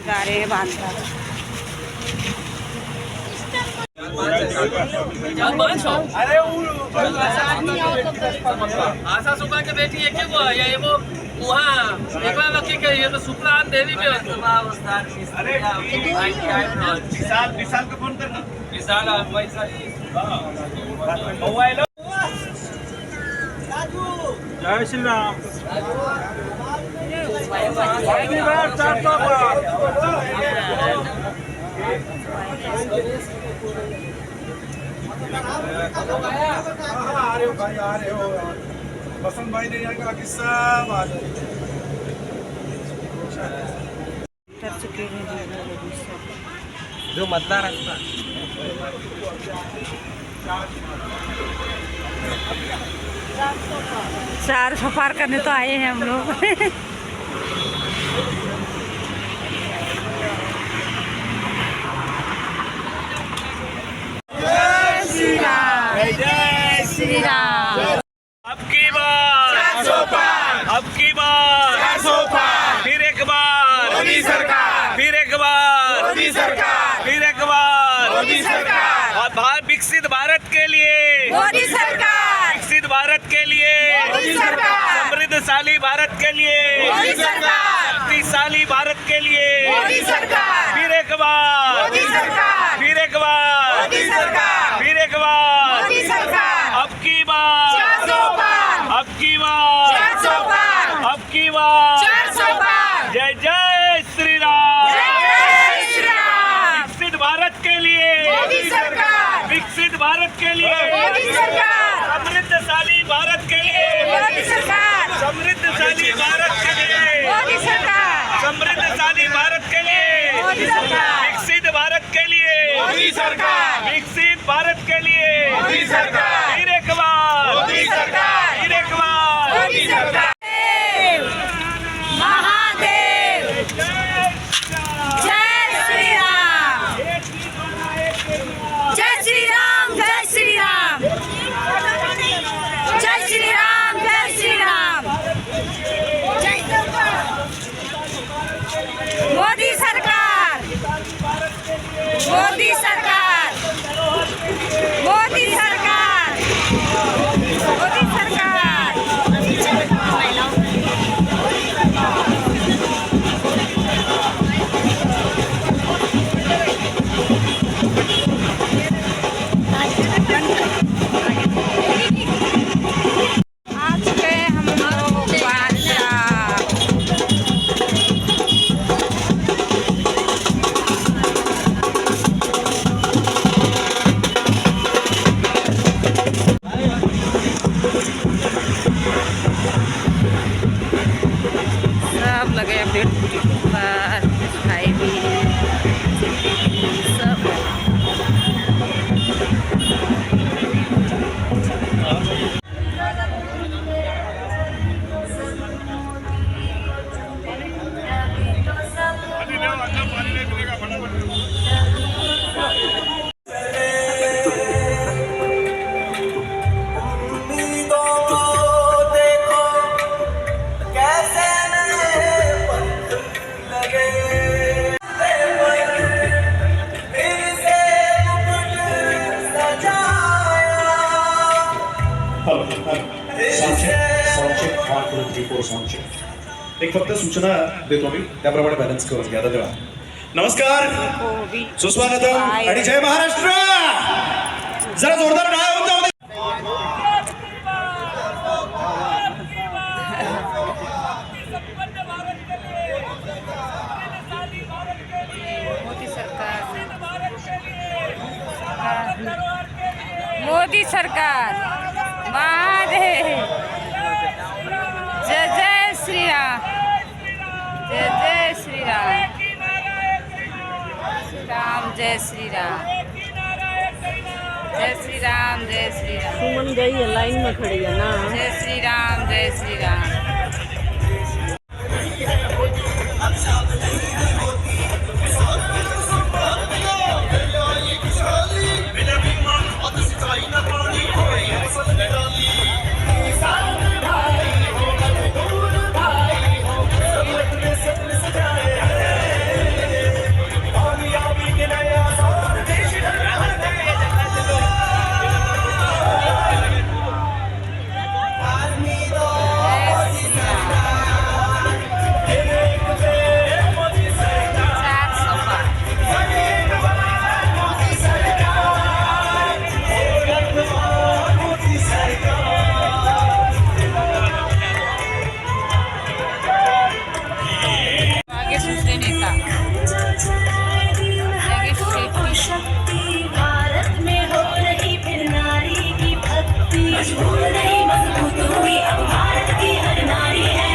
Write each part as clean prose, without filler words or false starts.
गारे बांधतात. अरे आशा सुखा के बेटी एक वो है ये वो वहाँ एकला लकी के ये तो सुखलान देवी में अरे विशाल को फोन करना विशाल पैसा मोबाइल जय श्री राम आ रहे हो बसंत भाई ने यहाँ का किस्सा जो मतदार असता 400 पार करने तो आए हैं हम लोग. जय श्री राम. जय श्री राम. अब की बार 400 पार. अब की बार 400 पार. फिर एक बार मोदी सरकार. फिर एक बार मोदी सरकार. फिर एक बार मोदी सरकार. और विकसित भारत के लिए मोदी सरकार. विकसित भारत के लिए मोदी सरकार. समृद्धशाली भारत के लिए मोदी सरकार. शक्तिशाली भारत के लिए मोदी सरकार. फिर एक बार मोदी सरकार. फिर एक बार मोदी सरकार. फिर एक बार मोदी सरकार. अब की बार 400 पार. अब की बार 400 पार. अब की बार 400 पार. जय जय श्री राम. जय श्री राम. विकसित भारत के लिए मोदी सरकार. विकसित भारत के लिए मोदी सरकार. समृद्धशाली भारत के लिए मोदी सरकार. समृद्धशाली भारत के लिए मोदी सरकार. समृद्धशाली भारत के लिए मोदी सरकार. विकसित भारत के लिए मोदी सरकार. विकसित भारत के लिए मोदी सरकार. फिर एक बार मोदी सरकार. फिर एक बार मोदी सरकार. महादेव. जय श्री राम. जय श्री राम. जय श्री राम. जय श्री राम. जय श्री राम. मोदी सरकार. मोदी सरकार. मोदी सरकार. मोदी सरकार. आज के हम लोग बाजा. सब लगे अपडेट पर भाई भी सब. एक फक्त सूचना देतो मी त्याप्रमाणे बॅलन्स करून घ्या. धन्यवाद. नमस्कार सुस्वागतम आणि जय महाराष्ट्र. जरा जोरदार टाळ्या होत्या. मोदी सरकार. मोदी सरकार. महादेव. जय जय श्री राम. जय जय श्री राम. राम जय श्री राम. जय श्री राम. जय श्री राम. सुमन गई है, लाइन में खड़ी है ना. जय श्री राम. जय श्री राम. का जगेश शेट्टी भारत में हो रही फिर नारी की भक्ति हो रही मजबूत हुई अब भारत की हर नारी है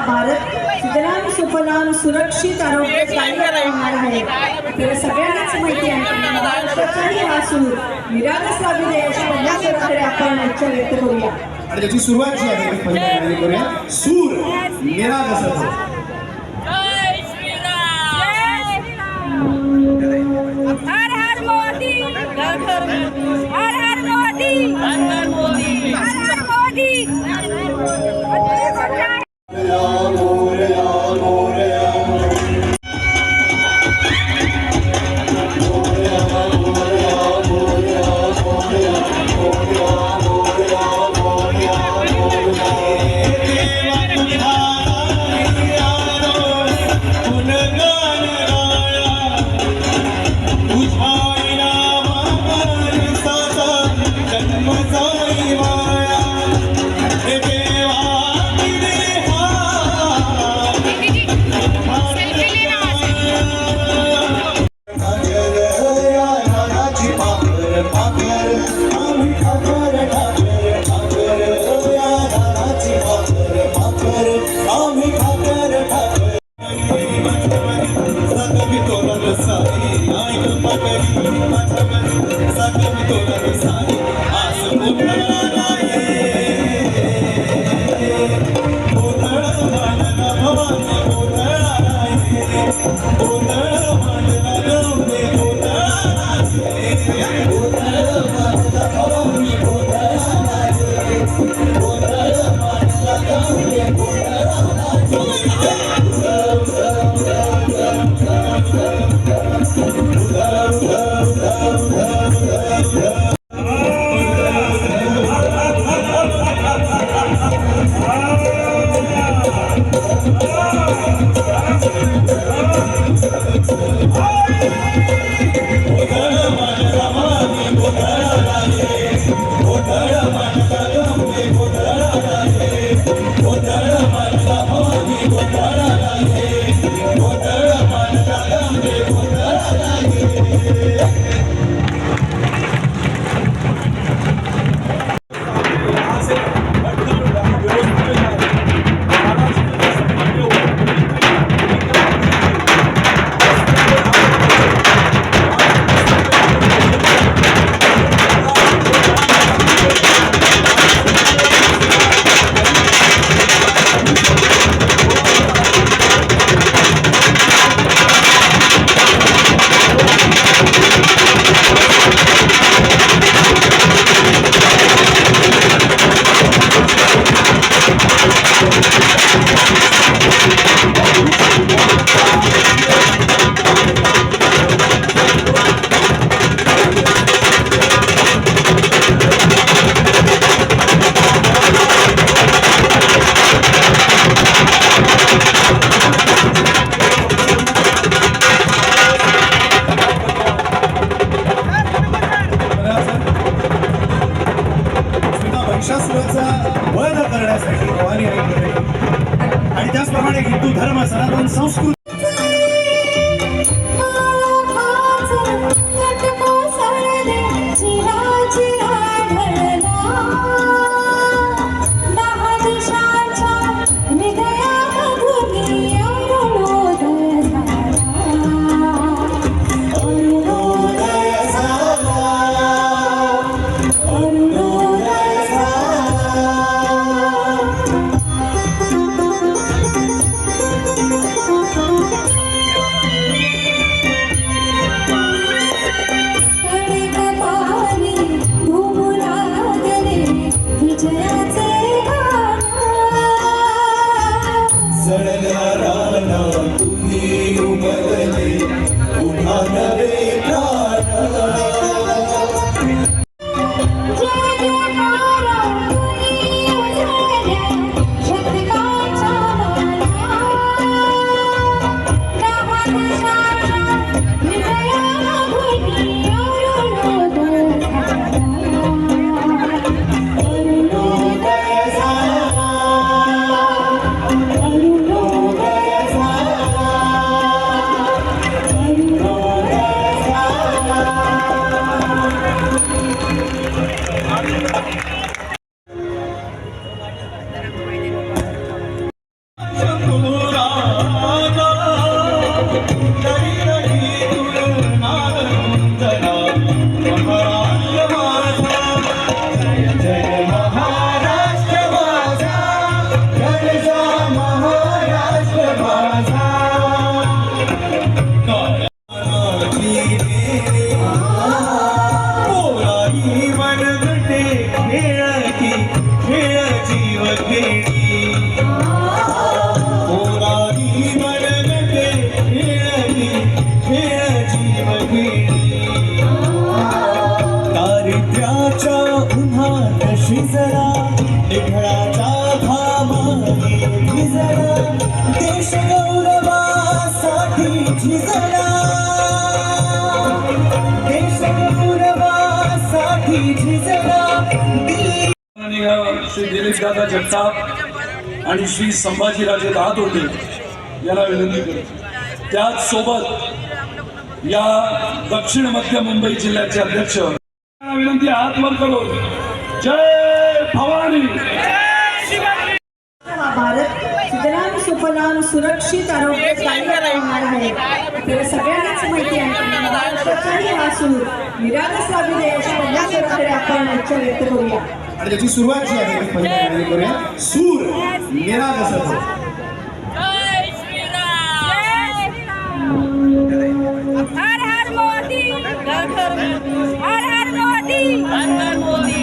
भारत सुजलाम सुफलाम सुरक्षित आरोग्यशाली राहणार आहे आपल्याला सगळ्यांनाच माहिती आहे महाराष्ट्राचाही हा सूर निरागस लागू दे अशा उद्देशाकडे आपण इच्छा व्यक्त करूया आणि त्याची सुरुवात जी आहे ती पहिल्यांदा करूया सूर निरागस हर हर मोदी हर हर मोदी हर हर मोदी हर हर मोदी वध करण्यासाठी भवानी आई आणि त्याचप्रमाणे हिंदू धर्म सनातन संस्कृती धूम दारिद्र्याच्या उन्हात शिजला निघळाच्या घामाने भिजला देश गौरवासाठी झिजला देश गौरवासाठी झिजला श्री दिलीपदादा जगताप आणि श्री संभाजीराजे दहातोंडे यांना विनंती करतो. त्याचसोबत या दक्षिण मध्य मुंबई जिल्ह्याचे अध्यक्ष विनंती हात वर करून जय भवानी. भारत सुजलाम सुफलाम सुरक्षित आरोग्यशाली राहणार आहे आपल्याला सगळ्यांनाच माहिती आहे. महाराष्ट्राचाही हा सूर निरागसवादी देशाच्या परमेश्वराकडे आपण इच्छा व्यक्त करूया आणि त्याची सुरुवात जी आहे ती पहिल्या गाण्याने करूया. सूर निरागसतो. जय श्रीराम. हर हर मोदी. हर हर मोदी. हर हर मोदी. हर हर मोदी.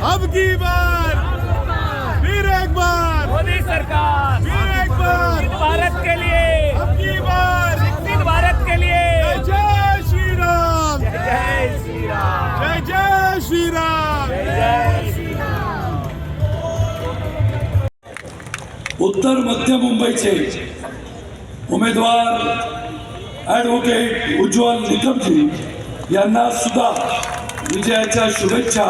अब की बार फिर एक बार मोदी सरकार, फिर एक बार भारत के लिए, अब की बार विकसित भारत के लिए. जय श्री राम. जय श्री राम. जय जय श्री राम. जय श्री राम. उत्तर मध्य मुंबईचे उमेदवार ॲडव्होकेट उज्ज्वल निकमजी यांना सुद्धा विजयाच्या शुभेच्छा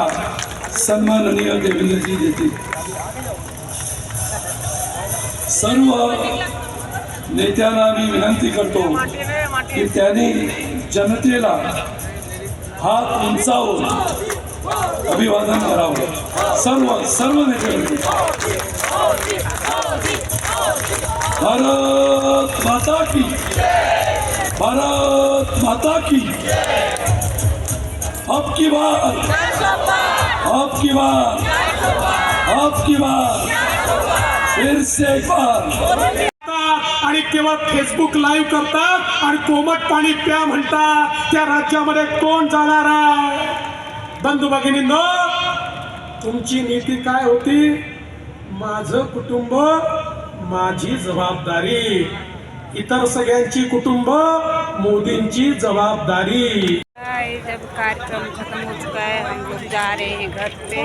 सन्माननीय देवेंद्रजी देतील. सर्व नेत्यांना मी विनंती करतो की त्यांनी जनतेला हात उंचावून अभिवादन करावं. सर्व नेत्यांनी. भारत माता की, भारत माता की. अब की बार, अब की बार, अब की बार, फिर से एक बार. आणि केवळ फेसबुक लाईव्ह करतात आणि कोमट पाणी प्या म्हणतात. त्या राज्यामध्ये कोण जाणार आहे? बंधू भगिनींनो, तुमची नीती काय होती? माझं कुटुंब माझी जबाबदारी, इतर सगळ्यांची कुटुंब मोदींची जबाबदारी. जब कार्यक्रम खत्म हो चुका है हम लोग जा रहे हैं घर पे.